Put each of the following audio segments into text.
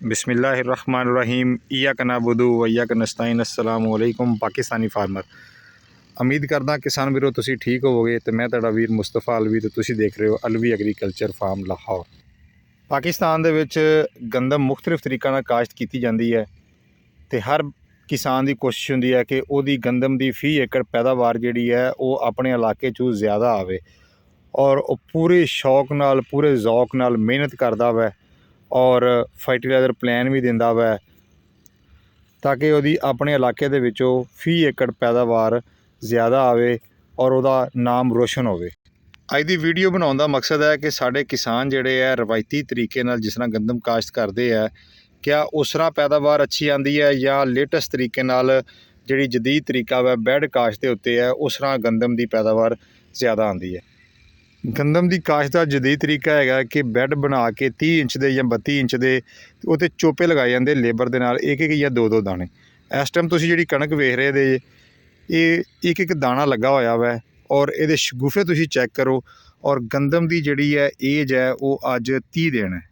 बिस्मिल्लाहिर्रहमानिर्रहीम इय्याक नअबुदु व इय्याक नस्तईन। अस्सलामु अलैकुम पाकिस्तानी फार्मर। उम्मीद करदा किसान वीरो तुसीं ठीक होवोगे। तो मैं तुहाडा वीर मुस्तफा अलवी तो तुसीं देख रहे हो अलवी एग्रीकल्चर फार्म लाहौर। पाकिस्तान दे विच गंदम मुख्तलिफ तरीक़ां नाल काश्त कीती जांदी है ते हर किसान की कोशिश हुंदी है कि उहदी गंदम की फी एकड़ पैदावार जिहड़ी है वो अपने इलाके चों ज़्यादा आवे और वो पूरे शौक नाल पूरे ज़ौक नाल मेहनत करदा वै और फर्टिलाइज़र प्लान भी दिंदा वै ताकि उहदी अपने इलाके दे विचों फी एकड़ पैदावार ज़्यादा आवे और उहदा नाम रोशन होवे। अज दी वीडियो बनाउण दा मकसद है कि साडे किसान जिहड़े है रवायती तरीके नाल जिस तरह गंदम काश्त करदे है क्या उस तरह पैदावार अच्छी आती है या लेटैसट तरीके नाल जिहड़ी जदीद तरीका वै बैड काश्त दे उत्ते है उस तरह गंदम की पैदावार ज़्यादा आती है। गंदम की काश्त का जदीद तरीका है कि बैड बना के 30 इंच के या 32 इंच के उत्ते चोपे लगाए जाते लेबर के नाल एक या दो दाने। इस टाइम तुसीं जिहड़ी कणक वेख रहे जे ये एक दाना लगा होया वै और ये शगुफे तुसीं चैक करो और गंदम की जिहड़ी है एज है वो अज 30 दिन है।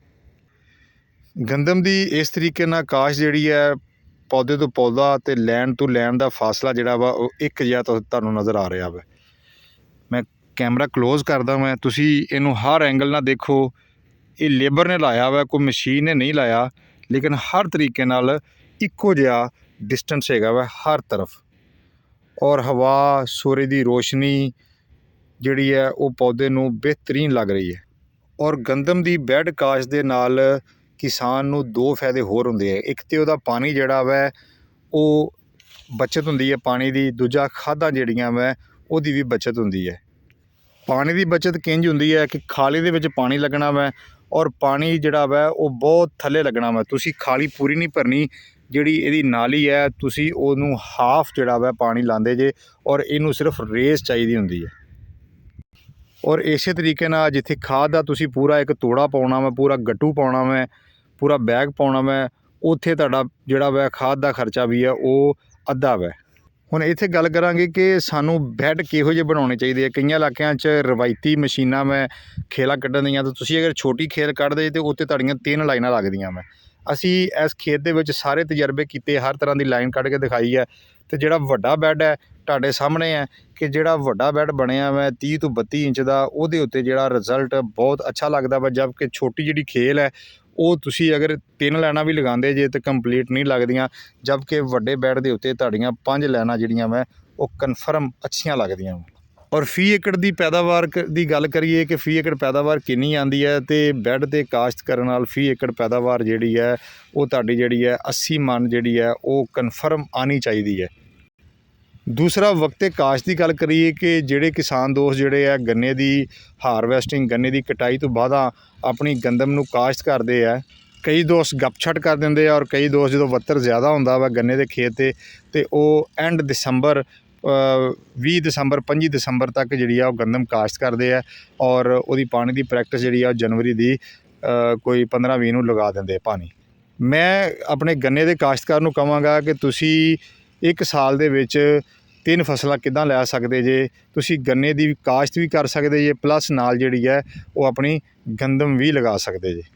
गंदम की इस तरीके नाल काश्त जिहड़ी है पौधे तो पौधा ते लैन तो लैन का फासला जिहड़ा वा एक जिहा तुहानूं नज़र आ रहा है। मैं कैमरा क्लोज करदा मैं तुसीं इहनूं हर एंगल नाल देखो। ये लेबर ने लाया वा कोई मशीन ने नहीं लाया लेकिन हर तरीके नाल इक्को जिहा डिस्टेंस हैगा वा हर तरफ और हवा सूरज की रोशनी जिहड़ी है वो पौधे नूं बेहतरीन लग रही है। और गंदम की बैड काश्त दे नाल किसान नूं दो फायदे होर हुंदे है। एक तो उहदा पानी जिहड़ा वै वो बचत हुंदी है पानी की, दूजा खादां जिहड़ियां वै उहदी भी बचत हुंदी है। पानी की बचत किंज हुंदी है कि खाली दे विच पानी लगना वै और पानी जिहड़ा वै वो बहुत थल्ले लगना वै। तुसीं खाली पूरी नहीं भरनी, जिहड़ी इहदी नाली है तुसीं ओनूं हाफ जिहड़ा वै पानी लांदे जे और इनू सिर्फ रेस चाहिदी हुंदी है। और इस तरीके नाल जिथे खाद का तुसीं पूरा एक तोड़ा पाउणा वै, पूरा गट्टू पाउणा वै, पूरा बैग पाउणा वै, उत्थे तुहाडा जिहड़ा वै खाद का खर्चा भी है वो अद्धा वै। हुण इत्थे गल करांगे कि सानूं बैड किहो ਜਿਹੇ बनाने चाहिए। कई इलाकों रवायती मशीनां मैं खेला कड्ढण दीयां तो तुसीं अगर छोटी खेल कड्ढदे तो उत्ते तुहाडीआं 3 लाइनां लगदियां वै। असीं इस खेत दे विच सारे तजर्बे कीते, हर तरह की लाइन कड्ढ के दिखाई है तो जिहड़ा वड्डा बैड है तुहाडे सामने है कि जिहड़ा वड्डा बैड बनिया वै 30 तो 32 इंच का उहदे उत्ते जिहड़ा रिजल्ट बहुत अच्छा लगदा वा। जबकि छोटी जिहड़ी खेल है वो तुसीं अगर 3 लाइनां भी लगांदे जे तो कंप्लीट नहीं लगदियां, जबकि वड्डे बैड दे उत्ते तुहाडीआं 5 लाइनां जिहड़ियां वै वो कन्फर्म अच्छियां लगदियां। और फी एकड़ की पैदावार की गल करिए कि फी एकड़ पैदावार कितनी आती है तो बैड ते काश्त करन नाल फी एकड़ पैदावार जिहड़ी है वो तुहाडी जिहड़ी है 80 मन जिहड़ी है वो कन्फर्म आनी चाहिए है। दूसरा वक्ते काश्त की गल करिए कि जिहड़े किसान दोस्त जिहड़े है गन्ने की हारवैसटिंग गन्ने की कटाई तो बाद अपनी गंदम नूं काश्त करते हैं। कई दोस्त गपछट कर देंगे और कई दोस्त जो वत्तर ज़्यादा होंदा वा गन्ने के खेत ते वो एंड दिसंबर 20 दिसंबर 25 दिसंबर तक जिहड़ी आ गंदम काश्त करते हैं और उहदी पानी की प्रैक्टिस जिहड़ी आ जनवरी की कोई 15-20 नूं लगा देंगे पानी। मैं अपने गन्ने के काश्तकार नूं कहांगा कि तुसीं एक साल दे विच 3 फसलां किद्दां लै सकदे जे। तुसीं गन्ने की काश्त भी कर सकदे जे प्लस नाल जिहड़ी है वो अपनी गंदम भी लगा सकदे जे।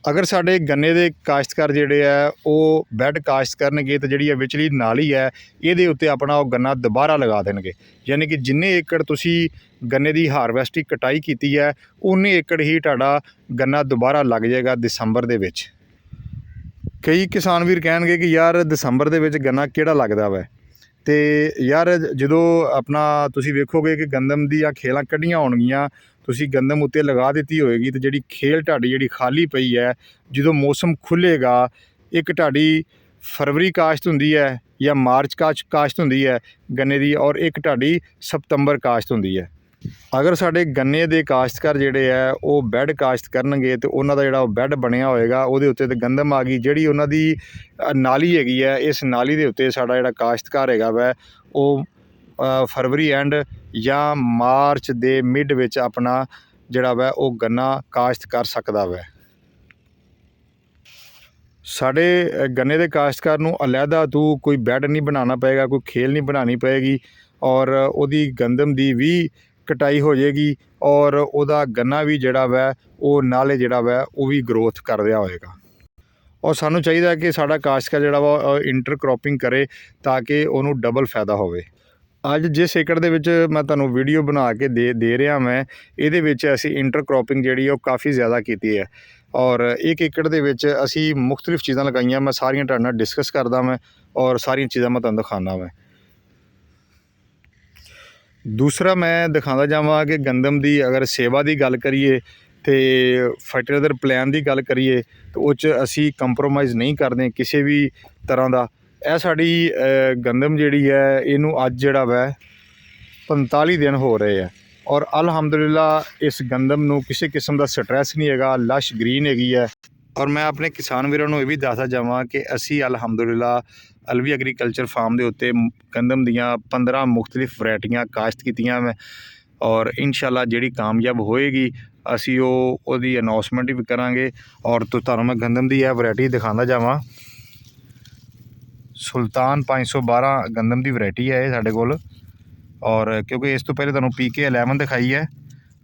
अगर साडे गन्ने के काश्तकार जिहड़े है वो बैड काश्त करनगे तो जिहड़ी विचली नाली है इहदे उत्ते अपना वो गन्ना दोबारा लगा देणगे। यानी कि जिन्ने एकड़ तुसीं गन्ने की हारवैसटिंग कटाई कीती है उन्ने एकड़ ही तुहाडा गन्ना दोबारा लग जाएगा दिसंबर दे विच। कई किसान वीर कहणगे कि यार दिसंबर दे विच गन्ना किहड़ा लगदा वै ते यार जदों अपना तुसीं वेखोगे कि गंदम दीआं खेलां कड्ढियां होणगीਆਂ तुसीं गंदम उत्ते लगा दित्ती होएगी तो जिहड़ी खेल तुहाडी जिहड़ी खाली पई है जदों मौसम खुल्लेगा एक तुहाडी फरवरी काश्त हुंदी है या मार्च काश्त हुंदी है गन्ने दी और एक तुहाडी सितंबर काश्त हुंदी है। अगर साडे गन्ने के काश्तकार जिहड़े है वो बैड काश्त करनगे तो उन्हां दा जिहड़ा बैड बनिया होएगा उहदे उत्ते ते गंदम आ गई जिहड़ी उन्हां दी नाली हैगी है इस नाली दे उत्ते साडा जिहड़ा काश्तकार हैगा वै वो फरवरी एंड या मार्च दे मिड विच अपना जिहड़ा वै वो गन्ना काश्त कर सकदा वै। साडे गन्ने के काश्तकार नूं अलहदा तू कोई बैड नहीं बनाना पेगा, कोई खेल नहीं बनानी पेगी और उहदी गंदम दी भी कटाई हो जाएगी और उहदा गन्ना भी जिहड़ा वै वो नाले जिहड़ा वै वो भी ग्रोथ कर रहा होएगा। ਔਰ ਸਾਨੂੰ ਚਾਹੀਦਾ ਕਿ ਸਾਡਾ ਕਾਸ਼ਤਕਾਰ ਜਿਹੜਾ ਵਾ ਇੰਟਰਕ੍ਰੋਪਿੰਗ ਕਰੇ ਤਾਂ ਕਿ ਉਹਨੂੰ ਡਬਲ ਫਾਇਦਾ ਹੋਵੇ। ਅੱਜ ਜਿਸ ਏਕੜ ਦੇ ਵਿੱਚ ਮੈਂ ਤੁਹਾਨੂੰ ਵੀਡੀਓ ਬਣਾ ਕੇ ਦੇ ਰਿਹਾ ਮੈਂ, ਇਹਦੇ ਵਿੱਚ ਅਸੀਂ ਇੰਟਰਕ੍ਰੋਪਿੰਗ ਜਿਹੜੀ ਉਹ ਕਾਫੀ ਜ਼ਿਆਦਾ ਕੀਤੀ ਹੈ ਔਰ 1 ਏਕੜ ਦੇ ਵਿੱਚ ਅਸੀਂ ਮੁਖਤਲਿਫ ਚੀਜ਼ਾਂ ਲਗਾਈਆਂ। ਮੈਂ ਸਾਰੀਆਂ ਤੁਹਾਡੇ ਨਾਲ ਡਿਸਕਸ ਕਰਦਾ ਮੈਂ ਔਰ ਸਾਰੀਆਂ ਚੀਜ਼ਾਂ ਮੈਂ ਤੁਹਾਨੂੰ ਦਿਖਾਉਂਦਾ ਮੈਂ। ਦੂਸਰਾ ਮੈਂ ਦਿਖਾਉਂਦਾ ਜਾਵਾਂ ਕਿ ਗੰਦਮ ਦੀ ਅਗਰ ਸੇਵਾ ਦੀ ਗੱਲ ਕਰੀਏ ਤੇ ਫਰਟੀਲਾਈਜ਼ਰ ਪਲਾਨ ਦੀ ਗੱਲ ਕਰੀਏ ਤਾਂ ਉਹ 'ਚ ਅਸੀਂ ਕੰਪਰੋਮਾਈਜ਼ ਨਹੀਂ ਕਰਦੇ ਕਿਸੇ ਵੀ ਤਰ੍ਹਾਂ ਦਾ। ਇਹ ਸਾਡੀ ਗੰਦਮ ਜਿਹੜੀ ਹੈ ਇਹਨੂੰ ਅੱਜ ਜਿਹੜਾ ਵੈ 45 ਦਿਨ ਹੋ ਰਹੇ ਆ ਔਰ ਅਲਹਮਦੁਲਿਲਾ ਇਸ ਗੰਦਮ ਨੂੰ ਕਿਸੇ ਕਿਸਮ ਦਾ ਸਟ੍ਰੈਸ ਨਹੀਂ ਹੈਗਾ, ਲਸ਼ ਗ੍ਰੀਨ ਹੈਗੀ ਹੈ। ਔਰ ਮੈਂ ਆਪਣੇ ਕਿਸਾਨ ਵੀਰਾਂ ਨੂੰ ਇਹ ਵੀ ਦੱਸਦਾ ਜਾਵਾਂ ਕਿ ਅਸੀਂ ਅਲਹਮਦੁਲਿਲਾ ਅਲਵੀ ਐਗਰੀਕਲਚਰ ਫਾਰਮ ਦੇ ਉੱਤੇ ਗੰਦਮ ਦੀਆਂ 15 ਮੁਖਤਲਿਫ ਵੈਰਾਈਟੀਆਂ ਕਾਸ਼ਤ ਕੀਤੀਆਂ ਮੈਂ ਔਰ ਇਨਸ਼ਾਅੱਲਾ ਜਿਹੜੀ ਕਾਮਯਾਬ ਹੋਏਗੀ ਅਸੀਂ ਉਹਦੀ ਅਨਾਉਂਸਮੈਂਟ ਵੀ ਕਰਾਂਗੇ। ਔਰ ਤੁਹਾਨੂੰ ਮੈਂ ਗੰਦਮ ਦੀ ਇਹ ਵੈਰਾਈਟੀ ਦਿਖਾਉਂਦਾ ਜਾਵਾਂ। ਸੁਲਤਾਨ 512 ਗੰਦਮ ਦੀ ਵੈਰਾਈਟੀ ਹੈ ਇਹ ਸਾਡੇ ਕੋਲ ਔਰ ਕਿਉਂਕਿ ਇਸ ਤੋਂ ਪਹਿਲੇ ਤੁਹਾਨੂੰ PK 11 ਦਿਖਾਈ ਹੈ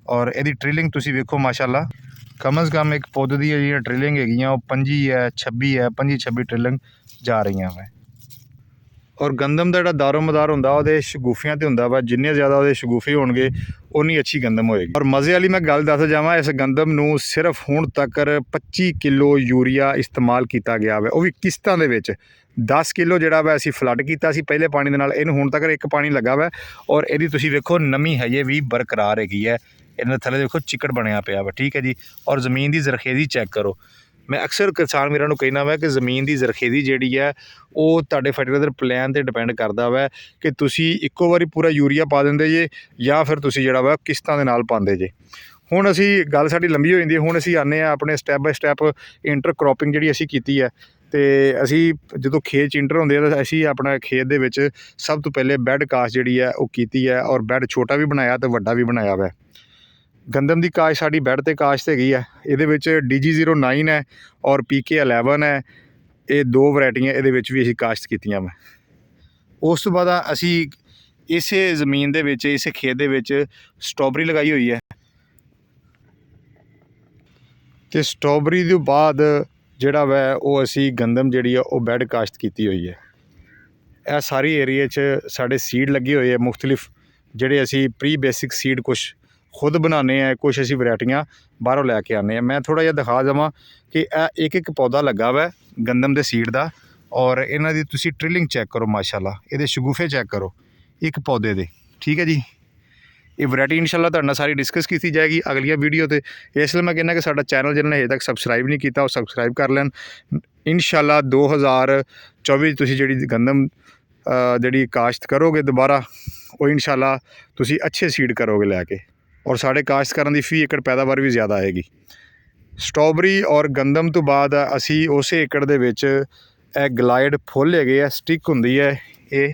ਔਰ ਇਹਦੀ ਟ੍ਰਿਲਿੰਗ ਤੁਸੀਂ ਵੇਖੋ ਮਾਸ਼ਾਅੱਲਾ ਕਮ ਅਜ਼ ਕਮ ਇੱਕ ਪੌਦੇ ਦੀ ਜਿਹੜੀ ਟ੍ਰਿਲਿੰਗ ਹੈਗੀਆਂ ਉਹ 25 ਹੈ 26 ਹੈ 25-26 ਟ੍ਰਿਲਿੰਗ ਜਾ ਰਹੀਆਂ ਵਾ। ਔਰ ਗੰਦਮ ਦਾ ਜਿਹੜਾ ਦਾਰੋ ਮਦਾਰ ਹੁੰਦਾ ਉਹਦੇ ਸ਼ਗੂਫੀਆਂ 'ਤੇ ਹੁੰਦਾ ਵਾ, ਜਿੰਨੇ ਜ਼ਿਆਦਾ ਉਹਦੇ ਸ਼ਗੂਫੇ ਹੋਣਗੇ ਉਨੀ ਅੱਛੀ ਗੰਦਮ ਹੋਏਗੀ। ਔਰ ਮਜ਼ੇ ਵਾਲੀ ਮੈਂ ਗੱਲ ਦੱਸ ਜਾਵਾਂ, ਇਸ ਗੰਦਮ ਨੂੰ ਸਿਰਫ ਹੁਣ ਤੱਕ 25 ਕਿਲੋ ਯੂਰੀਆ ਇਸਤੇਮਾਲ ਕੀਤਾ ਗਿਆ ਵਾ, ਉਹ ਵੀ ਕਿਸ਼ਤਾਂ ਦੇ ਵਿੱਚ। 10 ਕਿਲੋ ਜਿਹੜਾ ਵਾ ਅਸੀਂ ਫਲੱਡ ਕੀਤਾ ਸੀ ਪਹਿਲੇ ਪਾਣੀ ਦੇ ਨਾਲ, ਇਹਨੂੰ ਹੁਣ ਤੱਕ ਇੱਕ ਪਾਣੀ ਲੱਗਾ ਵਾ ਔਰ ਇਹਦੀ ਤੁਸੀਂ ਵੇਖੋ ਨਮੀ ਹਜੇ ਵੀ ਬਰਕਰਾਰ ਹੈਗੀ ਹੈ। ਇਹਨਾਂ ਥੱਲੇ ਦੇਖੋ ਚਿੱਕੜ ਬਣਿਆ ਪਿਆ ਵਾ, ਠੀਕ ਹੈ ਜੀ। ਔਰ ਜ਼ਮੀਨ ਦੀ ਜ਼ਰਖੇਜ਼ੀ ਚੈੱਕ ਕਰੋ। ਮੈਂ ਅਕਸਰ ਕਿਸਾਨ ਵੀਰਾਂ ਨੂੰ ਕਹਿਣਾ ਵਾ ਕਿ ਜ਼ਮੀਨ ਦੀ ਜ਼ਰਖੇਜ਼ੀ ਜਿਹੜੀ ਹੈ ਉਹ ਤੁਹਾਡੇ ਫਰਟੀਲਾਈਜ਼ਰ ਪਲਾਨ 'ਤੇ ਡਿਪੈਂਡ ਕਰਦਾ ਵਾ ਕਿ ਤੁਸੀਂ ਇੱਕੋ ਵਾਰੀ ਪੂਰਾ ਯੂਰੀਆ ਪਾ ਦਿੰਦੇ ਜੇ ਜਾਂ ਫਿਰ ਤੁਸੀਂ ਜਿਹੜਾ ਵਾ ਕਿਸ਼ਤਾਂ ਦੇ ਨਾਲ ਪਾਉਂਦੇ ਜੇ। ਹੁਣ ਅਸੀਂ ਗੱਲ ਸਾਡੀ ਲੰਬੀ ਹੋ ਜਾਂਦੀ ਹੈ, ਹੁਣ ਅਸੀਂ ਆਉਂਦੇ ਹਾਂ ਆਪਣੇ ਸਟੈਪ ਬਾਏ ਸਟੈਪ ਇੰਟਰਕ੍ਰੋਪਿੰਗ ਜਿਹੜੀ ਅਸੀਂ ਕੀਤੀ ਹੈ। ਅਤੇ ਅਸੀਂ ਜਦੋਂ ਖੇਤ 'ਚ ਇੰਟਰ ਹੁੰਦੇ ਆ ਤਾਂ ਅਸੀਂ ਆਪਣਾ ਖੇਤ ਦੇ ਵਿੱਚ ਸਭ ਤੋਂ ਪਹਿਲੇ ਬੈੱਡ ਕਾਸਟ ਜਿਹੜੀ ਹੈ ਉਹ ਕੀਤੀ ਹੈ ਔਰ ਬੈੱਡ ਛੋਟਾ ਵੀ ਬਣਾਇਆ ਅਤੇ ਵੱਡਾ ਵੀ ਬਣਾਇਆ ਵਾ। ਗੰਦਮ ਦੀ ਕਾਸ਼ਤ ਸਾਡੀ ਬੈੱਡ 'ਤੇ ਕਾਸ਼ਤ ਹੈਗੀ ਹੈ, ਇਹਦੇ ਵਿੱਚ DG09 ਹੈ ਔਰ PK 11 ਹੈ। ਇਹ 2 ਵੈਰਾਈਟੀਆਂ ਇਹਦੇ ਵਿੱਚ ਵੀ ਅਸੀਂ ਕਾਸ਼ਤ ਕੀਤੀਆਂ ਵਾ। ਉਸ ਤੋਂ ਬਾਅਦ ਅਸੀਂ ਇਸੇ ਜ਼ਮੀਨ ਦੇ ਵਿੱਚ ਇਸੇ ਖੇਤ ਦੇ ਵਿੱਚ ਸਟ੍ਰਾਬੇਰੀ ਲਗਾਈ ਹੋਈ ਹੈ ਅਤੇ ਸਟ੍ਰਾਬੇਰੀ ਤੋਂ ਬਾਅਦ ਜਿਹੜਾ ਵੈ ਉਹ ਅਸੀਂ ਗੰਦਮ ਜਿਹੜੀ ਆ ਉਹ ਬੈੱਡ ਕਾਸ਼ਤ ਕੀਤੀ ਹੋਈ ਹੈ। ਇਹ ਸਾਰੀ ਏਰੀਏ 'ਚ ਸਾਡੇ ਸੀਡ ਲੱਗੇ ਹੋਏ ਆ ਮੁਖਤਲਿਫ, ਜਿਹੜੇ ਅਸੀਂ ਪ੍ਰੀ ਬੇਸਿਕ ਸੀਡ ਕੁਛ ਖੁਦ ਬਣਾਉਂਦੇ ਹਾਂ, ਕੁਛ ਅਸੀਂ ਵੈਰਾਈਟੀਆਂ ਬਾਹਰੋਂ ਲੈ ਕੇ ਆਉਂਦੇ ਹਾਂ। ਮੈਂ ਥੋੜ੍ਹਾ ਜਿਹਾ ਦਿਖਾ ਦੇਵਾਂ ਕਿ ਇਹ ਇੱਕ ਪੌਦਾ ਲੱਗਾ ਵਾ ਗੰਦਮ ਦੇ ਸੀਡ ਦਾ ਔਰ ਇਹਨਾਂ ਦੀ ਤੁਸੀਂ ਟ੍ਰਿਲਿੰਗ ਚੈੱਕ ਕਰੋ ਮਾਸ਼ਾਅੱਲਾ, ਇਹਦੇ ਸ਼ਗੂਫੇ ਚੈੱਕ ਕਰੋ ਇੱਕ ਪੌਦੇ ਦੇ, ਠੀਕ ਹੈ ਜੀ। ਇਹ ਵੈਰਾਈਟੀ ਇਨਸ਼ਾਅੱਲਾ ਤੁਹਾਡੇ ਨਾਲ ਸਾਰੀ ਡਿਸਕਸ ਕੀਤੀ ਜਾਏਗੀ ਅਗਲੀਆਂ ਵੀਡੀਓ 'ਤੇ। ਇਸ ਲਈ ਮੈਂ ਕਹਿੰਦਾ ਕਿ ਸਾਡਾ ਚੈਨਲ ਜਿਹਨਾਂ ਨੇ ਹਜੇ ਤੱਕ ਸਬਸਕ੍ਰਾਈਬ ਨਹੀਂ ਕੀਤਾ ਉਹ ਸਬਸਕ੍ਰਾਈਬ ਕਰ ਲੈਣ। ਇਨਸ਼ਾਅੱਲਾ 2024 ਤੁਸੀਂ ਜਿਹੜੀ ਗੰਦਮ ਜਿਹੜੀ ਕਾਸ਼ਤ ਕਰੋਗੇ ਦੁਬਾਰਾ ਉਹ ਇਨਸ਼ਾਅੱਲਾ ਤੁਸੀਂ ਅੱਛੇ ਸੀਡ ਕਰੋਗੇ ਲੈ ਕੇ ਔਰ ਸਾਡੇ ਕਾਸ਼ਤਕਾਰਾਂ ਦੀ ਫੀ ਏਕੜ ਪੈਦਾਵਾਰ ਵੀ ਜ਼ਿਆਦਾ ਆਏਗੀ। ਸਟ੍ਰਾਬੇਰੀ ਔਰ ਗੰਦਮ ਤੋਂ ਬਾਅਦ ਅਸੀਂ ਉਸੇ ਏਕੜ ਦੇ ਵਿੱਚ ਇਹ ਗਲਾਈਡ ਫੁੱਲ ਹੈਗੇ ਆ, ਸਟਿਕ ਹੁੰਦੀ ਹੈ ਇਹ,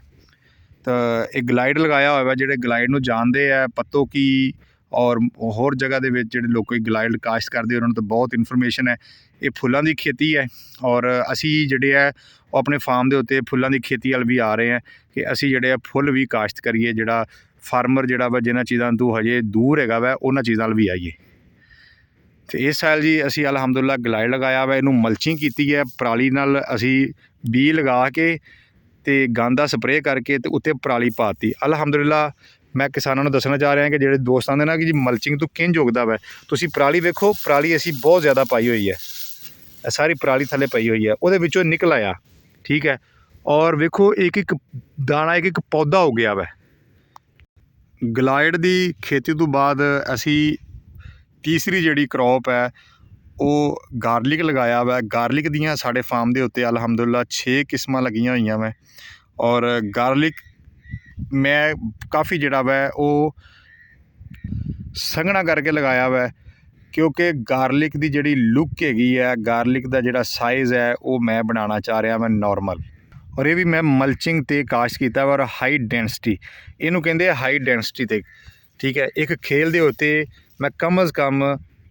ਤਾਂ ਇਹ ਗਲਾਈਡ ਲਗਾਇਆ ਹੋਇਆ ਵਾ। ਜਿਹੜੇ ਗਲਾਈਡ ਨੂੰ ਜਾਣਦੇ ਆ ਪੱਤੋ ਕੀ ਔਰ ਹੋਰ ਜਗ੍ਹਾ ਦੇ ਵਿੱਚ ਜਿਹੜੇ ਲੋਕ ਗਲਾਈਡ ਕਾਸ਼ਤ ਕਰਦੇ ਉਹਨਾਂ ਨੂੰ ਤਾਂ ਬਹੁਤ ਇਨਫੋਰਮੇਸ਼ਨ ਹੈ। ਇਹ ਫੁੱਲਾਂ ਦੀ ਖੇਤੀ ਹੈ ਔਰ ਅਸੀਂ ਜਿਹੜੇ ਹੈ ਉਹ ਆਪਣੇ ਫਾਰਮ ਦੇ ਉੱਤੇ ਫੁੱਲਾਂ ਦੀ ਖੇਤੀ ਵੱਲ ਵੀ ਆ ਰਹੇ ਹਾਂ ਕਿ ਅਸੀਂ ਜਿਹੜੇ ਆ ਫੁੱਲ ਵੀ ਕਾਸ਼ਤ ਕਰੀਏ। ਜਿਹੜਾ ਫਾਰਮਰ ਜਿਹੜਾ ਵਾ ਜਿਨ੍ਹਾਂ ਚੀਜ਼ਾਂ ਤੋਂ ਹਜੇ ਦੂਰ ਹੈਗਾ ਵਾ ਉਹਨਾਂ ਚੀਜ਼ਾਂ ਵੱਲ ਵੀ ਆਈਏ। ਅਤੇ ਇਸ ਸਾਲ ਜੀ ਅਸੀਂ ਅਲਹਮਦੁਲਿਲਾ ਗਲਾਈਡ ਲਗਾਇਆ ਵਾ, ਇਹਨੂੰ ਮਲਚਿੰਗ ਕੀਤੀ ਹੈ ਪਰਾਲੀ ਨਾਲ। ਅਸੀਂ ਬੀਜ ਲਗਾ ਕੇ ਅਤੇ ਗੰਦ ਦਾ ਸਪਰੇਅ ਕਰਕੇ ਅਤੇ ਉੱਤੇ ਪਰਾਲੀ ਪਾਤੀ। ਅਲਹਮਦੁਲਿਲਾ ਮੈਂ ਕਿਸਾਨਾਂ ਨੂੰ ਦੱਸਣਾ ਚਾਹ ਰਿਹਾ ਕਿ ਜਿਹੜੇ ਦੋਸਤਾਂ ਦੇ ਨਾਲ ਕਿ ਜੀ ਮਲਚਿੰਗ ਤੋਂ ਕਿੰਝ ਉਗਦਾ ਵਾ, ਤੁਸੀਂ ਪਰਾਲੀ ਵੇਖੋ, ਪਰਾਲੀ ਅਸੀਂ ਬਹੁਤ ਜ਼ਿਆਦਾ ਪਾਈ ਹੋਈ ਹੈ, ਇਹ ਸਾਰੀ ਪਰਾਲੀ ਥੱਲੇ ਪਈ ਹੋਈ ਹੈ, ਉਹਦੇ ਵਿੱਚੋਂ ਨਿਕਲ ਆਇਆ, ਠੀਕ ਹੈ। ਔਰ ਵੇਖੋ ਇੱਕ ਇੱਕ ਦਾਣਾ ਇੱਕ ਪੌਦਾ ਹੋ ਗਿਆ ਵਾ। ਗਲਾਈਡ ਦੀ ਖੇਤੀ ਤੋਂ ਬਾਅਦ ਅਸੀਂ ਤੀਸਰੀ ਜਿਹੜੀ ਕਰੋਪ ਹੈ ਉਹ ਗਾਰਲਿਕ ਲਗਾਇਆ ਵਾ। ਗਾਰਲਿਕ ਦੀਆਂ ਸਾਡੇ ਫਾਰਮ ਦੇ ਉੱਤੇ ਅਲਹਮਦੁਲਿਲਾ 6 ਕਿਸਮਾਂ ਲੱਗੀਆਂ ਹੋਈਆਂ ਵਾ ਔਰ ਗਾਰਲਿਕ ਮੈਂ ਕਾਫੀ ਜਿਹੜਾ ਵਾ ਉਹ ਸੰਘਣਾ ਕਰਕੇ ਲਗਾਇਆ ਵਾ ਕਿਉਂਕਿ ਗਾਰਲਿਕ ਦੀ ਜਿਹੜੀ ਲੁੱਕ ਹੈਗੀ ਹੈ, ਗਾਰਲਿਕ ਦਾ ਜਿਹੜਾ ਸਾਈਜ਼ ਹੈ ਉਹ ਮੈਂ ਬਣਾਉਣਾ ਚਾਹ ਰਿਹਾ ਮੈਂ ਨੋਰਮਲ। ਔਰ ਇਹ ਵੀ ਮੈਂ ਮਲਚਿੰਗ 'ਤੇ ਕਾਸ਼ਤ ਕੀਤਾ ਵਾ ਔਰ ਹਾਈ ਡੈਂਸਿਟੀ, ਇਹਨੂੰ ਕਹਿੰਦੇ ਆ ਹਾਈ ਡੈਂਸਿਟੀ 'ਤੇ, ਠੀਕ ਹੈ। ਇੱਕ ਖੇਲ ਦੇ ਉੱਤੇ ਮੈਂ ਕਮ ਅਜ਼ ਕਮ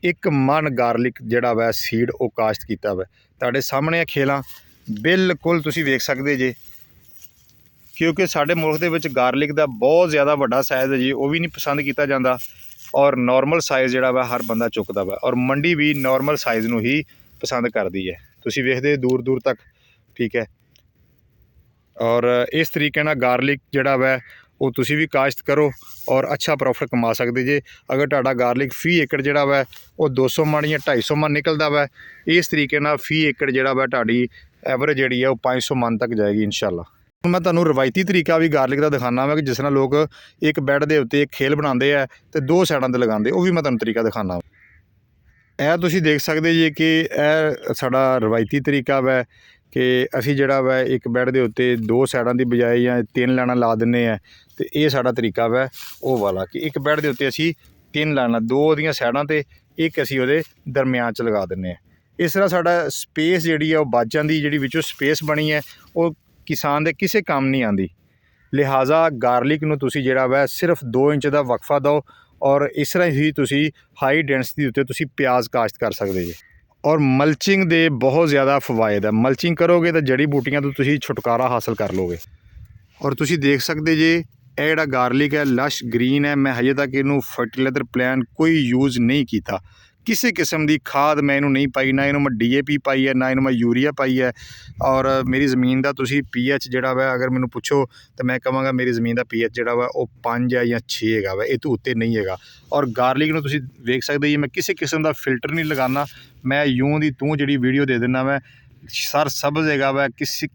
1 ਮਣ ਗਾਰਲਿਕ ਜਿਹੜਾ ਵਾ ਸੀਡ ਉਹ ਕਾਸ਼ਤ ਕੀਤਾ ਵਾ। ਤੁਹਾਡੇ ਸਾਹਮਣੇ ਖੇਲਾਂ ਬਿਲਕੁਲ ਤੁਸੀਂ ਵੇਖ ਸਕਦੇ ਜੇ, ਕਿਉਂਕਿ ਸਾਡੇ ਮੁਲਕ ਦੇ ਵਿੱਚ ਗਾਰਲਿਕ ਦਾ ਬਹੁਤ ਜ਼ਿਆਦਾ ਵੱਡਾ ਸਾਈਜ਼ ਹੈ ਜੀ, ਉਹ ਵੀ ਨਹੀਂ ਪਸੰਦ ਕੀਤਾ ਜਾਂਦਾ ਔਰ ਨੋਰਮਲ ਸਾਈਜ਼ ਜਿਹੜਾ ਵਾ ਹਰ ਬੰਦਾ ਚੁੱਕਦਾ ਵਾ ਔਰ ਮੰਡੀ ਵੀ ਨੋਰਮਲ ਸਾਈਜ਼ ਨੂੰ ਹੀ ਪਸੰਦ ਕਰਦੀ ਹੈ। ਤੁਸੀਂ ਵੇਖਦੇ ਦੂਰ ਦੂਰ ਤੱਕ, ਠੀਕ ਹੈ। ਔਰ ਇਸ ਤਰੀਕੇ ਨਾਲ ਗਾਰਲਿਕ ਜਿਹੜਾ ਵੈ ਉਹ ਤੁਸੀਂ ਵੀ ਕਾਸ਼ਤ ਕਰੋ ਔਰ ਅੱਛਾ ਪ੍ਰੋਫਿਟ ਕਮਾ ਸਕਦੇ ਜੇ। ਅਗਰ ਤੁਹਾਡਾ ਗਾਰਲਿਕ ਫੀ ਏਕੜ ਜਿਹੜਾ ਵੈ ਉਹ 200 ਮਣ ਜਾਂ 250 ਮਣ ਨਿਕਲਦਾ ਵੈ, ਇਸ ਤਰੀਕੇ ਨਾਲ ਫੀ ਏਕੜ ਜਿਹੜਾ ਵੈ ਤੁਹਾਡੀ ਐਵਰੇਜ ਜਿਹੜੀ ਹੈ ਉਹ 500 ਮਣ ਤੱਕ ਜਾਏਗੀ ਇਨਸ਼ਾਅੱਲਾ। ਹੁਣ ਮੈਂ ਤੁਹਾਨੂੰ ਰਵਾਇਤੀ ਤਰੀਕਾ ਵੀ ਗਾਰਲਿਕ ਦਾ ਦਿਖਾਉਣਾ ਵਾ ਕਿ ਜਿਸ ਤਰ੍ਹਾਂ ਲੋਕ ਇੱਕ ਬੈੱਡ ਦੇ ਉੱਤੇ ਇੱਕ ਖੇਲ ਬਣਾਉਂਦੇ ਆ ਅਤੇ 2 ਸਾਈਡਾਂ 'ਤੇ ਲਗਾਉਂਦੇ, ਉਹ ਵੀ ਮੈਂ ਤੁਹਾਨੂੰ ਤਰੀਕਾ ਦਿਖਾਉਣਾ। ਇਹ ਤੁਸੀਂ ਦੇਖ ਸਕਦੇ ਜੀ ਕਿ ਇਹ ਸਾਡਾ ਰਵਾਇਤੀ ਤਰੀਕਾ ਵੈ ਕਿ ਅਸੀਂ ਜਿਹੜਾ ਵੈ ਇੱਕ ਬੈੱਡ ਦੇ ਉੱਤੇ 2 ਸਾਈਡਾਂ ਦੀ ਬਜਾਏ ਜਾਂ 3 ਲਾਈਨਾਂ ਲਾ ਦਿੰਦੇ ਹਾਂ। ਅਤੇ ਇਹ ਸਾਡਾ ਤਰੀਕਾ ਵੈ ਉਹ ਵਾਲਾ ਕਿ ਇੱਕ ਬੈੱਡ ਦੇ ਉੱਤੇ ਅਸੀਂ 3 ਲਾਈਨਾਂ, 2 ਉਹਦੀਆਂ ਸਾਈਡਾਂ 'ਤੇ, ਇੱਕ ਅਸੀਂ ਉਹਦੇ ਦਰਮਿਆਨ 'ਚ ਲਗਾ ਦਿੰਦੇ ਹਾਂ। ਇਸ ਤਰ੍ਹਾਂ ਸਾਡਾ ਸਪੇਸ ਜਿਹੜੀ ਹੈ ਉਹ ਬਚ ਜਾਂਦੀ, ਜਿਹੜੀ ਵਿੱਚੋਂ ਸਪੇਸ ਬਣੀ ਹੈ ਉਹ ਕਿਸਾਨ ਦੇ ਕਿਸੇ ਕੰਮ ਨਹੀਂ ਆਉਂਦੀ। ਲਿਹਾਜ਼ਾ ਗਾਰਲਿਕ ਨੂੰ ਤੁਸੀਂ ਜਿਹੜਾ ਵੈ ਸਿਰਫ 2 ਇੰਚ ਦਾ ਵਕਫਾ ਦਿਓ ਔਰ ਇਸ ਤਰ੍ਹਾਂ ਹੀ ਤੁਸੀਂ ਹਾਈ ਡੈਂਸਿਟੀ ਉੱਤੇ ਤੁਸੀਂ ਪਿਆਜ਼ ਕਾਸ਼ਤ ਕਰ ਸਕਦੇ ਜੇ। ਔਰ ਮਲਚਿੰਗ ਦੇ ਬਹੁਤ ਜ਼ਿਆਦਾ ਫਵਾਇਦ ਹੈ। ਮਲਚਿੰਗ ਕਰੋਗੇ ਤਾਂ ਜੜੀ ਬੂਟੀਆਂ ਤੋਂ ਤੁਸੀਂ ਛੁਟਕਾਰਾ ਹਾਸਲ ਕਰ ਲੋਗੇ। ਔਰ ਤੁਸੀਂ ਦੇਖ ਸਕਦੇ ਜੇ ਇਹ ਜਿਹੜਾ ਗਾਰਲਿਕ ਹੈ ਲਸ਼ ਗ੍ਰੀਨ ਹੈ। ਮੈਂ ਹਜੇ ਤੱਕ ਇਹਨੂੰ ਫਰਟੀਲਾਈਜ਼ਰ ਪਲਾਨ ਕੋਈ ਯੂਜ਼ ਨਹੀਂ ਕੀਤਾ, ਕਿਸੇ ਕਿਸਮ ਦੀ ਖਾਦ ਮੈਂ ਇਹਨੂੰ ਨਹੀਂ ਪਾਈ, ਨਾ ਇਹਨੂੰ ਮੈਂ DAP ਪਾਈ ਹੈ, ਨਾ ਇਹਨੂੰ ਮੈਂ ਯੂਰੀਆ ਪਾਈ ਹੈ। ਔਰ ਮੇਰੀ ਜ਼ਮੀਨ ਦਾ ਤੁਸੀਂ pH ਜਿਹੜਾ ਵਾ ਅਗਰ ਮੈਨੂੰ ਪੁੱਛੋ ਤਾਂ ਮੈਂ ਕਹਾਂਗਾ ਮੇਰੀ ਜ਼ਮੀਨ ਦਾ pH ਜਿਹੜਾ ਵਾ ਉਹ 5 ਹੈ ਜਾਂ 6 ਹੈਗਾ ਵਾ, ਇਹ ਤੋਂ ਉੱਤੇ ਨਹੀਂ ਹੈਗਾ। ਔਰ ਗਾਰਲਿਕ ਨੂੰ ਤੁਸੀਂ ਵੇਖ ਸਕਦੇ ਜੀ ਮੈਂ ਕਿਸੇ ਕਿਸਮ ਦਾ ਫਿਲਟਰ ਨਹੀਂ ਲਗਾਉਣਾ, ਮੈਂ ਯੂੰ ਦੀ ਤੂੰ ਜਿਹੜੀ ਵੀਡੀਓ ਦੇ ਦਿੰਦਾ ਮੈਂ ਸਰ ਸਬਜ਼ ਹੈਗਾ ਵਾ,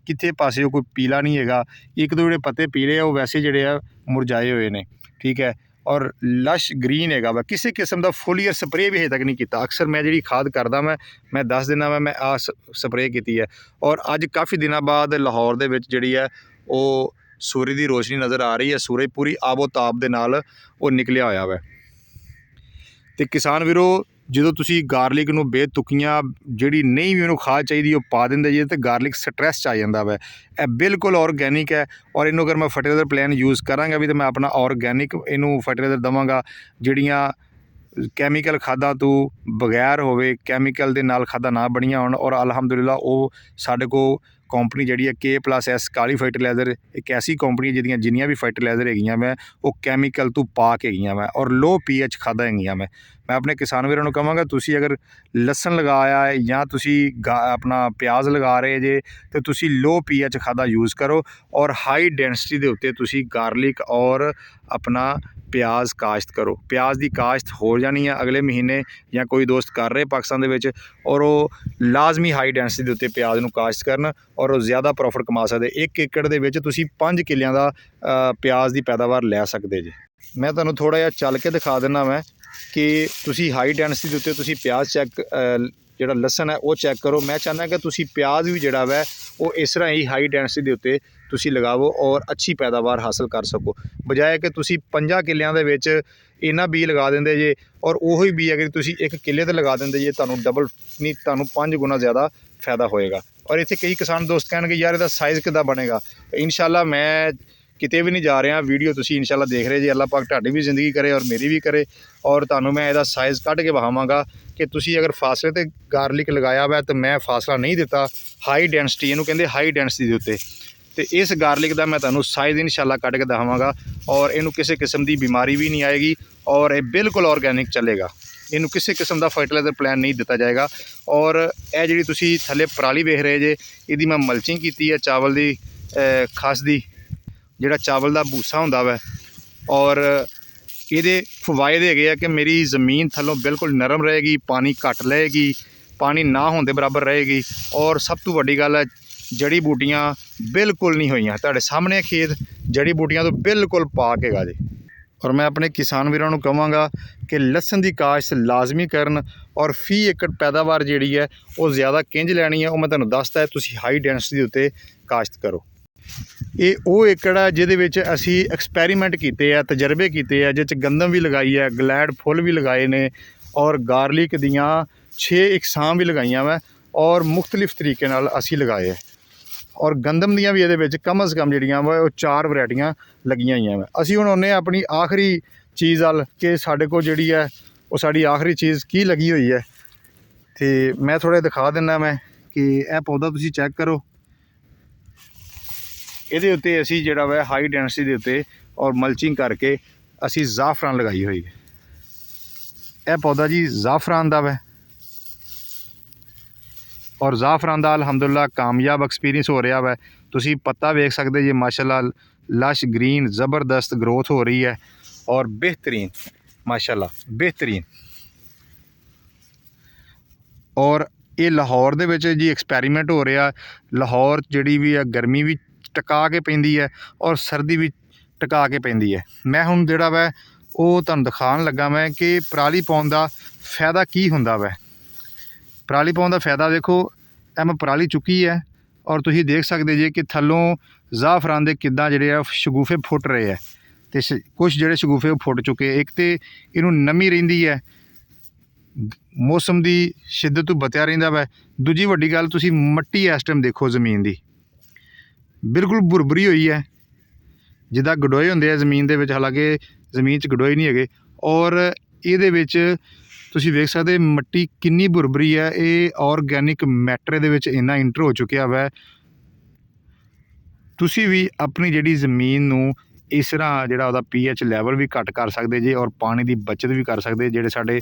ਕਿਤੇ ਪਾਸੇ ਕੋਈ ਪੀਲਾ ਨਹੀਂ ਹੈਗਾ। ਇੱਕ ਦੋ ਜਿਹੜੇ ਪੱਤੇ ਪੀਲੇ ਆ ਉਹ ਵੈਸੇ ਜਿਹੜੇ ਆ ਮੁਰਝਾਏ ਹੋਏ ਨੇ, ਠੀਕ ਹੈ। ਔਰ ਲਸ਼ ਗ੍ਰੀਨ ਹੈਗਾ ਵਾ, ਕਿਸੇ ਕਿਸਮ ਦਾ ਫੋਲੀਅਰ ਸਪਰੇਅ ਵੀ ਹਜੇ ਤੱਕ ਨਹੀਂ ਕੀਤਾ। ਅਕਸਰ ਮੈਂ ਜਿਹੜੀ ਖਾਦ ਕਰਦਾ ਮੈਂ ਦੱਸ ਦਿੰਦਾ ਮੈਂ ਆਹ ਸਪਰੇਅ ਕੀਤੀ ਹੈ। ਔਰ ਅੱਜ ਕਾਫੀ ਦਿਨਾਂ ਬਾਅਦ ਲਾਹੌਰ ਦੇ ਵਿੱਚ ਜਿਹੜੀ ਹੈ ਉਹ ਸੂਰਜ ਦੀ ਰੋਸ਼ਨੀ ਨਜ਼ਰ ਆ ਰਹੀ ਹੈ। ਸੂਰਜ ਪੂਰੀ ਆਬੋ ਤਾਬ ਦੇ ਨਾਲ ਉਹ ਨਿਕਲਿਆ ਹੋਇਆ ਵਾ। ਅਤੇ ਕਿਸਾਨ ਵੀਰੋ, ਜਦੋਂ ਤੁਸੀਂ ਗਾਰਲਿਕ ਨੂੰ ਬੇਤੁਕੀਆਂ ਜਿਹੜੀ ਨਹੀਂ ਵੀ ਉਹਨੂੰ ਖਾਦ ਚਾਹੀਦੀ ਉਹ ਪਾ ਦਿੰਦੇ ਜੇ ਤਾਂ ਗਾਰਲਿਕ ਸਟਰੈਸ 'ਚ ਆ ਜਾਂਦਾ ਵਾ। ਇਹ ਬਿਲਕੁਲ ਔਰਗੈਨਿਕ ਹੈ ਔਰ ਇਹਨੂੰ ਅਗਰ ਮੈਂ ਫਰਟੀਲਾਈਜ਼ਰ ਪਲਾਨ ਯੂਜ਼ ਕਰਾਂਗਾ ਵੀ ਤਾਂ ਮੈਂ ਆਪਣਾ ਔਰਗੈਨਿਕ ਇਹਨੂੰ ਫਰਟੀਲਾਈਜ਼ਰ ਦੇਵਾਂਗਾ, ਜਿਹੜੀਆਂ ਕੈਮੀਕਲ ਖਾਦਾਂ ਤੋਂ ਬਗੈਰ ਹੋਵੇ, ਕੈਮੀਕਲ ਦੇ ਨਾਲ ਖਾਦਾਂ ਨਾ ਬਣੀਆਂ ਹੋਣ। ਔਰ ਅਲਹਮਦੁਲਿਲਾ ਉਹ ਸਾਡੇ ਕੋਲ ਕੰਪਨੀ ਜਿਹੜੀ ਹੈ K+S ਕਾਲੀ ਫਰਟੀਲਾਈਜ਼ਰ ਇੱਕ ਐਸੀ ਕੰਪਨੀ ਜਿਹਦੀਆਂ ਜਿੰਨੀਆਂ ਵੀ ਫਰਟੀਲਾਈਜ਼ਰ ਹੈਗੀਆਂ ਮੈਂ ਉਹ ਕੈਮੀਕਲ ਤੋਂ ਪਾਕ ਹੈਗੀਆਂ ਮੈਂ ਔਰ ਲੋ pH ਖਾਦਾਂ ਹੈਗੀਆਂ ਮੈਂ ਆਪਣੇ ਕਿਸਾਨ ਵੀਰਾਂ ਨੂੰ ਕਹਾਂਗਾ ਤੁਸੀਂ ਅਗਰ ਲਸਣ ਲਗਾਇਆ ਹੈ ਜਾਂ ਤੁਸੀਂ ਆਪਣਾ ਪਿਆਜ਼ ਲਗਾ ਰਹੇ ਜੇ ਤਾਂ ਤੁਸੀਂ ਲੋ pH ਖਾਦਾਂ ਯੂਜ਼ ਕਰੋ ਔਰ ਹਾਈ ਡੈਂਸਿਟੀ ਦੇ ਉੱਤੇ ਤੁਸੀਂ ਗਾਰਲਿਕ ਔਰ ਆਪਣਾ ਪਿਆਜ਼ ਕਾਸ਼ਤ ਕਰੋ। ਪਿਆਜ਼ ਦੀ ਕਾਸ਼ਤ ਹੋ ਜਾਣੀ ਹੈ ਅਗਲੇ ਮਹੀਨੇ ਜਾਂ ਕੋਈ ਦੋਸਤ ਕਰ ਰਹੇ ਪਾਕਿਸਤਾਨ ਦੇ ਵਿੱਚ, ਔਰ ਉਹ ਲਾਜ਼ਮੀ ਹਾਈ ਡੈਂਸਿਟੀ ਦੇ ਉੱਤੇ ਪਿਆਜ਼ ਨੂੰ ਕਾਸ਼ਤ ਕਰਨ ਔਰ ਉਹ ਜ਼ਿਆਦਾ ਪ੍ਰੋਫਿਟ ਕਮਾ ਸਕਦੇ। 1 ਏਕੜ ਦੇ ਵਿੱਚ ਤੁਸੀਂ 5 ਕਿੱਲਿਆਂ ਦਾ ਪਿਆਜ਼ ਦੀ ਪੈਦਾਵਾਰ ਲੈ ਸਕਦੇ ਜੇ। ਮੈਂ ਤੁਹਾਨੂੰ ਥੋੜ੍ਹਾ ਜਿਹਾ ਚੱਲ ਕੇ ਦਿਖਾ ਦਿੰਦਾ ਮੈਂ ਕਿ ਤੁਸੀਂ ਹਾਈ ਡੈਂਸਿਟੀ ਦੇ ਉੱਤੇ ਤੁਸੀਂ ਪਿਆਜ਼ ਚੈੱਕ ਜਿਹੜਾ ਲਸਣ ਹੈ ਉਹ ਚੈੱਕ ਕਰੋ। ਮੈਂ ਚਾਹੁੰਦਾ ਕਿ ਤੁਸੀਂ ਪਿਆਜ਼ ਵੀ ਜਿਹੜਾ ਵੈ ਉਹ ਇਸ ਤਰ੍ਹਾਂ ਹੀ ਹਾਈ ਡੈਂਸਿਟੀ ਦੇ ਉੱਤੇ ਤੁਸੀਂ ਲਗਾਵੋ ਔਰ ਅੱਛੀ ਪੈਦਾਵਾਰ ਹਾਸਲ ਕਰ ਸਕੋ, ਬਜਾਏ ਕਿ ਤੁਸੀਂ 5 ਕਿੱਲਿਆਂ ਦੇ ਵਿੱਚ ਇਹਨਾਂ ਬੀਜ ਲਗਾ ਦਿੰਦੇ ਜੇ ਔਰ ਉਹੀ ਬੀਜ ਅਗਰ ਤੁਸੀਂ 1 ਕਿੱਲੇ 'ਤੇ ਲਗਾ ਦਿੰਦੇ ਜੇ ਤੁਹਾਨੂੰ ਡਬਲ ਨਹੀਂ ਤੁਹਾਨੂੰ 5 ਗੁਣਾ ਜ਼ਿਆਦਾ ਫਾਇਦਾ ਹੋਏਗਾ। ਔਰ ਇੱਥੇ ਕਈ ਕਿਸਾਨ ਦੋਸਤ ਕਹਿਣਗੇ ਯਾਰ ਇਹਦਾ ਸਾਈਜ਼ ਕਿੱਦਾਂ ਬਣੇਗਾ। ਇਨਸ਼ਾਅੱਲਾ ਮੈਂ ਕਿਤੇ ਵੀ ਨਹੀਂ ਜਾ ਰਿਹਾ, ਵੀਡੀਓ ਤੁਸੀਂ ਇਨਸ਼ਾਅੱਲਾ ਦੇਖ ਰਹੇ ਜੇ। ਅੱਲਾਹ ਪਾਕ ਤੁਹਾਡੀ ਵੀ ਜ਼ਿੰਦਗੀ ਕਰੇ ਔਰ ਮੇਰੀ ਵੀ ਕਰੇ ਔਰ ਤੁਹਾਨੂੰ ਮੈਂ ਇਹਦਾ ਸਾਈਜ਼ ਕੱਢ ਕੇ ਵਿਖਾਵਾਂਗਾ ਕਿ ਤੁਸੀਂ ਅਗਰ ਫਾਸਲੇ 'ਤੇ ਗਾਰਲਿਕ ਲਗਾਇਆ ਵਾ ਤਾਂ ਮੈਂ ਫਾਸਲਾ ਨਹੀਂ ਦਿੱਤਾ ਹਾਈ ਡੈਂਸਿਟੀ, ਇਹਨੂੰ ਕਹਿੰਦੇ ਹਾਈ ਡੈਂਸਿਟੀ ਦੇ ਉੱਤੇ। ਅਤੇ ਇਸ ਗਾਰਲਿਕ ਦਾ ਮੈਂ ਤੁਹਾਨੂੰ ਸਾਈਜ਼ ਇਨਸ਼ਾਅੱਲਾ ਕੱਢ ਕੇ ਦਿਖਾਵਾਂਗਾ ਔਰ ਇਹਨੂੰ ਕਿਸੇ ਕਿਸਮ ਦੀ ਬਿਮਾਰੀ ਵੀ ਨਹੀਂ ਆਏਗੀ ਔਰ ਇਹ ਬਿਲਕੁਲ ਔਰਗੈਨਿਕ ਚੱਲੇਗਾ। ਇਹਨੂੰ ਕਿਸੇ ਕਿਸਮ ਦਾ ਫਰਟੀਲਾਈਜ਼ਰ ਪਲਾਨ ਨਹੀਂ ਦਿੱਤਾ ਜਾਏਗਾ। ਔਰ ਇਹ ਜਿਹੜੀ ਤੁਸੀਂ ਥੱਲੇ ਪਰਾਲੀ ਵੇਖ ਰਹੇ ਜੇ ਇਹਦੀ ਮੈਂ ਮਲਚਿੰਗ ਕੀਤੀ ਹੈ ਚਾਵਲ ਦੀ ਖਸ ਦੀ, ਜਿਹੜਾ ਚਾਵਲ ਦਾ ਭੂਸਾ ਹੁੰਦਾ ਵੈ। ਔਰ ਇਹਦੇ ਫਵਾਇਦ ਹੈਗੇ ਆ ਕਿ ਮੇਰੀ ਜ਼ਮੀਨ ਥੱਲੋਂ ਬਿਲਕੁਲ ਨਰਮ ਰਹੇਗੀ, ਪਾਣੀ ਘੱਟ ਲਏਗੀ, ਪਾਣੀ ਨਾ ਹੋਣ ਦੇ ਬਰਾਬਰ ਰਹੇਗੀ। ਔਰ ਸਭ ਤੋਂ ਵੱਡੀ ਗੱਲ ਹੈ ਜੜੀ ਬੂਟੀਆਂ ਬਿਲਕੁਲ ਨਹੀਂ ਹੋਈਆਂ, ਤੁਹਾਡੇ ਸਾਹਮਣੇ ਖੇਤ ਜੜੀ ਬੂਟੀਆਂ ਤੋਂ ਬਿਲਕੁਲ ਪਾਕ ਹੈਗਾ ਜੀ। ਔਰ ਮੈਂ ਆਪਣੇ ਕਿਸਾਨ ਵੀਰਾਂ ਨੂੰ ਕਹਾਂਗਾ ਕਿ ਲਸਣ ਦੀ ਕਾਸ਼ਤ ਲਾਜ਼ਮੀ ਕਰਨ ਔਰ ਫੀ ਏਕੜ ਪੈਦਾਵਾਰ ਜਿਹੜੀ ਹੈ ਉਹ ਜ਼ਿਆਦਾ ਕਿੰਝ ਲੈਣੀ ਹੈ ਉਹ ਮੈਂ ਤੁਹਾਨੂੰ ਦੱਸਦਾ ਹੈ। ਤੁਸੀਂ ਹਾਈ ਡੈਂਸਿਟੀ ਦੇ ਉੱਤੇ ਕਾਸ਼ਤ ਕਰੋ। ਇਹ ਉਹ ਏਕੜ ਹੈ ਜਿਹਦੇ ਵਿੱਚ ਅਸੀਂ ਐਕਸਪੈਰੀਮੈਂਟ ਕੀਤੇ ਆ, ਤਜਰਬੇ ਕੀਤੇ ਆ, ਜਿਸ 'ਚ ਗੰਦਮ ਵੀ ਲਗਾਈ ਹੈ, ਗਲੈਡ ਫੁੱਲ ਵੀ ਲਗਾਏ ਨੇ ਔਰ ਗਾਰਲਿਕ ਦੀਆਂ 6 ਇਕਸਾਮ ਵੀ ਲਗਾਈਆਂ ਵਾ ਔਰ ਮੁਖਤਲਿਫ ਤਰੀਕੇ ਨਾਲ ਅਸੀਂ ਲਗਾਏ ਹੈ। ਔਰ ਗੰਦਮ ਦੀਆਂ ਵੀ ਇਹਦੇ ਵਿੱਚ ਕਮ ਅਜ਼ ਕਮ ਜਿਹੜੀਆਂ ਵਾ ਉਹ 4 ਵੈਰਾਈਟੀਆਂ ਲੱਗੀਆਂ ਹੋਈਆਂ ਵਾ। ਅਸੀਂ ਹੁਣ ਉਹਨੇ ਆਪਣੀ ਆਖਰੀ ਚੀਜ਼ ਵੱਲ ਕਿ ਸਾਡੇ ਕੋਲ ਜਿਹੜੀ ਹੈ ਉਹ ਸਾਡੀ ਆਖਰੀ ਚੀਜ਼ ਕੀ ਲੱਗੀ ਹੋਈ ਹੈ ਅਤੇ ਮੈਂ ਥੋੜ੍ਹਾ ਦਿਖਾ ਦਿੰਦਾ ਮੈਂ ਕਿ ਇਹ ਪੌਦਾ ਤੁਸੀਂ ਚੈੱਕ ਕਰੋ। ਇਹਦੇ ਉੱਤੇ ਅਸੀਂ ਜਿਹੜਾ ਵਾ ਹਾਈ ਡੈਂਸਿਟੀ ਦੇ ਉੱਤੇ ਔਰ ਮਲਚਿੰਗ ਕਰਕੇ ਅਸੀਂ ਜ਼ਾਫਰਾਨ ਲਗਾਈ ਹੋਈ ਹੈ। ਇਹ ਪੌਦਾ ਜੀ ਜ਼ਾਫਰਾਨ ਦਾ ਵਾ। ਔਰ ਜ਼ਾਫਰਾਨ ਦਾ ਅਲਹਮਦੁਲਿਲਾ ਕਾਮਯਾਬ ਐਕਸਪੀਰੀਅੰਸ ਹੋ ਰਿਹਾ ਵਾ। ਤੁਸੀਂ ਪੱਤਾ ਵੇਖ ਸਕਦੇ ਜੇ ਮਾਸ਼ਾਅੱਲਾ ਲਸ਼ ਗ੍ਰੀਨ ਜ਼ਬਰਦਸਤ ਗਰੋਥ ਹੋ ਰਹੀ ਹੈ ਔਰ बेहतरीन ਮਾਸ਼ਾਅੱਲਾ बेहतरीन। ਔਰ ਇਹ ਲਾਹੌਰ ਦੇ ਵਿੱਚ ਜੀ ਐਕਸਪੈਰੀਮੈਂਟ ਹੋ ਰਿਹਾ। ਲਾਹੌਰ ਜਿਹੜੀ ਵੀ ਹੈ ਗਰਮੀ ਵੀ ਟਿਕਾ ਕੇ ਪੈਂਦੀ ਹੈ ਔਰ ਸਰਦੀ ਵੀ ਟਿਕਾ ਕੇ ਪੈਂਦੀ ਹੈ। ਮੈਂ ਹੁਣ ਜਿਹੜਾ ਵਾ ਉਹ ਤੁਹਾਨੂੰ ਦਿਖਾਉਣ ਲੱਗਾ ਮੈਂ ਕਿ ਪਰਾਲੀ ਪਾਉਣ ਦਾ ਫਾਇਦਾ ਕੀ ਹੁੰਦਾ ਵਾ। ਪਰਾਲੀ ਪਾਉਣ ਦਾ ਫਾਇਦਾ ਦੇਖੋ, ਇਹ ਮੈਂ ਪਰਾਲੀ ਚੁੱਕੀ ਹੈ ਔਰ ਤੁਸੀਂ ਦੇਖ ਸਕਦੇ ਜੇ ਕਿ ਥੱਲੋਂ ਜ਼ਾਫਰਾਨ ਦੇ ਕਿੱਦਾਂ ਜਿਹੜੇ ਆ ਸ਼ਗੂਫੇ ਫੁੱਟ ਰਹੇ ਹੈ ਅਤੇ ਕੁਛ ਜਿਹੜੇ ਸ਼ਗੂਫੇ ਉਹ ਫੁੱਟ ਚੁੱਕੇ। ਇੱਕ ਤਾਂ ਇਹਨੂੰ ਨਮੀ ਰਹਿੰਦੀ ਹੈ, ਮੌਸਮ ਦੀ ਸ਼ਿੱਦਤ ਤੋਂ ਬਚਿਆ ਰਹਿੰਦਾ ਵਾ। ਦੂਜੀ ਵੱਡੀ ਗੱਲ, ਤੁਸੀਂ ਮਿੱਟੀ ਇਸ ਟਾਈਮ ਦੇਖੋ ਜ਼ਮੀਨ ਦੀ ਬਿਲਕੁਲ ਭੁਰਭੁਰੀ ਹੋਈ ਹੈ, ਜਿੱਦਾਂ ਗਡੋਏ ਹੁੰਦੇ ਆ ਜ਼ਮੀਨ ਦੇ ਵਿੱਚ, ਹਾਲਾਂਕਿ ਜ਼ਮੀਨ 'ਚ ਗਡੋਏ ਨਹੀਂ ਹੈਗੇ। ਔਰ ਇਹਦੇ ਵਿੱਚ ਤੁਸੀਂ ਵੇਖ ਸਕਦੇ ਮਿੱਟੀ ਕਿੰਨੀ ਭੁਰਭੁਰੀ ਹੈ। ਇਹ ਆਰਗੈਨਿਕ ਮੈਟਰ ਇਹਦੇ ਵਿੱਚ ਇੰਨਾ ਇੰਟਰ ਹੋ ਚੁੱਕਿਆ ਵਾ। ਤੁਸੀਂ ਵੀ ਆਪਣੀ ਜਿਹੜੀ ਜ਼ਮੀਨ ਨੂੰ ਇਸ ਤਰ੍ਹਾਂ ਜਿਹੜਾ ਉਹਦਾ pH ਲੈਵਲ ਵੀ ਘੱਟ ਕਰ ਸਕਦੇ ਜੇ ਔਰ ਪਾਣੀ ਦੀ ਬਚਤ ਵੀ ਕਰ ਸਕਦੇ। ਜਿਹੜੇ ਸਾਡੇ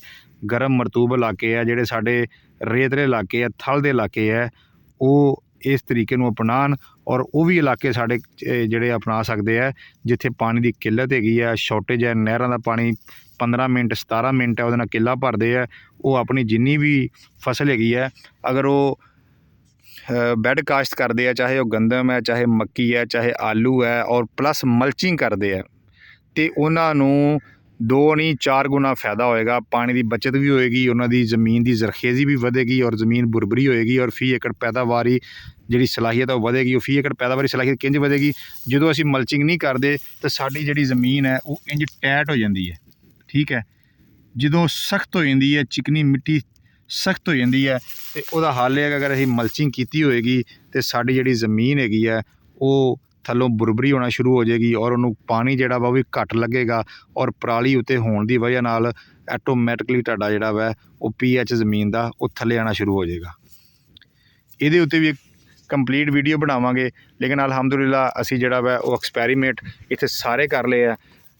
ਗਰਮ ਮਰਤੂਬ ਇਲਾਕੇ ਆ, ਜਿਹੜੇ ਸਾਡੇ ਰੇਤਲੇ ਇਲਾਕੇ ਆ, ਥਲ ਦੇ ਇਲਾਕੇ ਆ, ਉਹ ਇਸ ਤਰੀਕੇ ਨੂੰ ਅਪਣਾਉਣ ਔਰ ਉਹ ਵੀ ਇਲਾਕੇ ਸਾਡੇ ਜਿਹੜੇ ਅਪਣਾ ਸਕਦੇ ਆ ਜਿੱਥੇ ਪਾਣੀ ਦੀ ਕਿੱਲਤ ਹੈਗੀ ਆ, ਸ਼ਾਰਟੇਜ ਹੈ। ਨਹਿਰਾਂ ਦਾ ਪਾਣੀ 15 ਮਿੰਟ 17 ਮਿੰਟ ਹੈ ਉਹਦੇ ਨਾਲ ਕਿੱਲਾ ਭਰਦੇ ਆ। ਉਹ ਆਪਣੀ ਜਿੰਨੀ ਵੀ ਫਸਲ ਹੈਗੀ ਹੈ, ਅਗਰ ਉਹ ਬੈੱਡ ਕਾਸ਼ਤ ਕਰਦੇ ਆ, ਚਾਹੇ ਉਹ ਗੰਦਮ ਹੈ, ਚਾਹੇ ਮੱਕੀ ਹੈ, ਚਾਹੇ ਆਲੂ ਹੈ, ਔਰ ਪਲੱਸ ਮਲਚਿੰਗ ਕਰਦੇ ਆ, ਅਤੇ ਉਹਨਾਂ ਨੂੰ 2 ਨਹੀਂ 4 ਗੁਣਾ ਫਾਇਦਾ ਹੋਏਗਾ। ਪਾਣੀ ਦੀ ਬਚਤ ਵੀ ਹੋਏਗੀ, ਉਹਨਾਂ ਦੀ ਜ਼ਮੀਨ ਦੀ ਜ਼ਰਖੇਜ਼ੀ ਵੀ ਵਧੇਗੀ ਔਰ ਜ਼ਮੀਨ ਭੁਰਭੁਰੀ ਹੋਏਗੀ ਔਰ ਫੀ ਏਕੜ ਪੈਦਾਵਾਰੀ ਜਿਹੜੀ ਸਲਾਹੀਅਤ ਉਹ ਵਧੇਗੀ। ਉਹ ਫੀ ਏਕੜ ਪੈਦਾਵਾਰੀ ਸਲਾਹੀਅਤ ਕਿੰਝ ਵਧੇਗੀ? ਜਦੋਂ ਅਸੀਂ ਮਲਚਿੰਗ ਨਹੀਂ ਕਰਦੇ ਤਾਂ ਸਾਡੀ ਜਿਹੜੀ ਜ਼ਮੀਨ ਹੈ ਉਹ ਇੰਝ ਟੈਟ ਹੋ ਜਾਂਦੀ ਹੈ, ਠੀਕ ਹੈ। ਜਦੋਂ ਸਖਤ ਹੋ ਜਾਂਦੀ ਹੈ, ਚਿਕਨੀ ਮਿੱਟੀ ਸਖਤ ਹੋ ਜਾਂਦੀ ਹੈ, ਅਤੇ ਉਹਦਾ ਹੱਲ ਇਹ ਹੈ ਕਿ ਅਗਰ ਅਸੀਂ ਮਲਚਿੰਗ ਕੀਤੀ ਹੋਏਗੀ ਤਾਂ ਸਾਡੀ ਜਿਹੜੀ ਜ਼ਮੀਨ ਹੈਗੀ ਹੈ ਉਹ ਥੱਲੋਂ ਭੁਰਭੁਰੀ ਹੋਣਾ ਸ਼ੁਰੂ ਹੋ ਜਾਏਗੀ ਔਰ ਉਹਨੂੰ ਪਾਣੀ ਜਿਹੜਾ ਵਾ ਉਹ ਵੀ ਘੱਟ ਲੱਗੇਗਾ ਔਰ ਪਰਾਲੀ ਉੱਤੇ ਹੋਣ ਦੀ ਵਜ੍ਹਾ ਨਾਲ ਐਟੋਮੈਟਿਕਲੀ ਤੁਹਾਡਾ ਜਿਹੜਾ ਵਾ ਉਹ pH ਜ਼ਮੀਨ ਦਾ ਉਹ ਥੱਲੇ ਆਉਣਾ ਸ਼ੁਰੂ ਹੋ ਜਾਏਗਾ। ਇਹਦੇ ਉੱਤੇ ਵੀ ਇੱਕ ਕੰਪਲੀਟ ਵੀਡੀਓ ਬਣਾਵਾਂਗੇ, ਲੇਕਿਨ ਅਲਹਮਦੁਲਿਲਾ ਅਸੀਂ ਜਿਹੜਾ ਵਾ ਉਹ ਐਕਸਪੈਰੀਮੈਂਟ ਇੱਥੇ ਸਾਰੇ ਕਰ ਲਏ ਆ।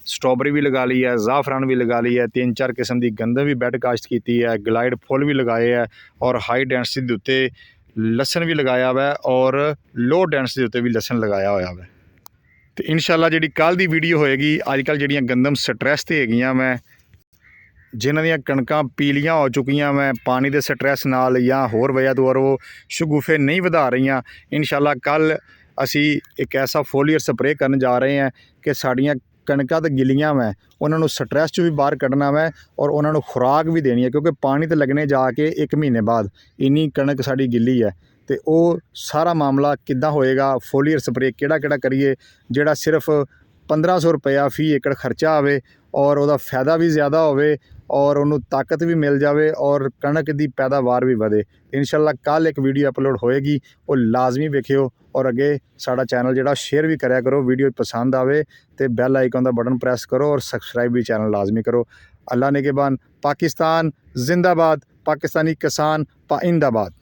ਸਟ੍ਰਾਬੇਰੀ ਵੀ ਲਗਾ ਲਈ ਹੈ, ਜ਼ਾਫਰਾਨ ਵੀ ਲਗਾ ਲਈ ਹੈ, 3-4 ਕਿਸਮ ਦੀ ਗੰਦਮ ਵੀ ਬੈੱਡ ਕਾਸ਼ਤ ਕੀਤੀ ਹੈ, ਗਲਾਈਡ ਫੁੱਲ ਵੀ ਲਗਾਏ ਹੈ ਔਰ ਹਾਈ ਡੈਂਸਿਟੀ ਦੇ ਉੱਤੇ ਲਸਣ ਵੀ ਲਗਾਇਆ ਵਾ ਔਰ ਲੋ ਡੈਂਸਿਟੀ ਦੇ ਉੱਤੇ ਵੀ ਲਸਣ ਲਗਾਇਆ ਹੋਇਆ ਵਾ। ਅਤੇ ਇਨਸ਼ਾਅੱਲਾ ਜਿਹੜੀ ਕੱਲ੍ਹ ਦੀ ਵੀਡੀਓ ਹੋਏਗੀ, ਅੱਜ ਕੱਲ੍ਹ ਜਿਹੜੀਆਂ ਗੰਦਮ ਸਟਰੈਸ 'ਤੇ ਹੈਗੀਆਂ ਮੈਂ, ਜਿਨ੍ਹਾਂ ਦੀਆਂ ਕਣਕਾਂ ਪੀਲੀਆਂ ਹੋ ਚੁੱਕੀਆਂ ਮੈਂ ਪਾਣੀ ਦੇ ਸਟਰੈਸ ਨਾਲ ਜਾਂ ਹੋਰ ਵਜ੍ਹਾ ਤੋਂ, ਔਰ ਉਹ ਸ਼ਗੂਫੇ ਨਹੀਂ ਵਧਾ ਰਹੀਆਂ, ਇਨਸ਼ਾਅੱਲਾ ਕੱਲ੍ਹ ਅਸੀਂ ਇੱਕ ਐਸਾ ਫੋਲੀਅਰ ਸਪਰੇਅ ਕਰਨ ਜਾ ਰਹੇ ਹਾਂ ਕਿ ਸਾਡੀਆਂ ਕਣਕਾਂ ਤਾਂ ਗਿੱਲੀਆਂ ਵੈ, ਉਹਨਾਂ ਨੂੰ ਸਟਰੈਸ 'ਚੋਂ ਵੀ ਬਾਹਰ ਕੱਢਣਾ ਵੈ ਔਰ ਉਹਨਾਂ ਨੂੰ ਖੁਰਾਕ ਵੀ ਦੇਣੀ ਹੈ, ਕਿਉਂਕਿ ਪਾਣੀ ਤਾਂ ਲੱਗਣੇ ਜਾ ਕੇ 1 ਮਹੀਨੇ ਬਾਅਦ। ਇੰਨੀ ਕਣਕ ਸਾਡੀ ਗਿੱਲੀ ਹੈ ਅਤੇ ਉਹ ਸਾਰਾ ਮਾਮਲਾ ਕਿੱਦਾਂ ਹੋਏਗਾ? ਫੋਲੀਅਰ ਸਪਰੇਅ ਕਿਹੜਾ ਕਰੀਏ ਜਿਹੜਾ ਸਿਰਫ 1500 ਰੁਪਇਆ ਫੀ ਏਕੜ ਖਰਚਾ ਆਵੇ ਔਰ ਉਹਦਾ ਫਾਇਦਾ ਵੀ ਜ਼ਿਆਦਾ ਹੋਵੇ ਔਰ ਉਹਨੂੰ ਤਾਕਤ ਵੀ ਮਿਲ ਜਾਵੇ ਔਰ ਕਣਕ ਦੀ ਪੈਦਾਵਾਰ ਵੀ ਵਧੇ। ਇਨਸ਼ਾਅੱਲਾ ਕੱਲ੍ਹ ਇੱਕ ਵੀਡੀਓ ਅਪਲੋਡ ਹੋਏਗੀ, ਉਹ ਲਾਜ਼ਮੀ ਵੇਖਿਓ ਔਰ ਅੱਗੇ ਸਾਡਾ ਚੈਨਲ ਜਿਹੜਾ ਸ਼ੇਅਰ ਵੀ ਕਰਿਆ ਕਰੋ। ਵੀਡੀਓ ਪਸੰਦ ਆਵੇ ਤੇ ਬੈਲ ਆਈਕਨ ਦਾ ਬਟਨ ਪ੍ਰੈਸ ਕਰੋ ਔਰ ਸਬਸਕ੍ਰਾइब भी चैनल लाजमी करो। अल्लाह ने के बाद पाकिस्तान जिंदाबाद, पाकिस्तानी किसान पाइंदाबाद।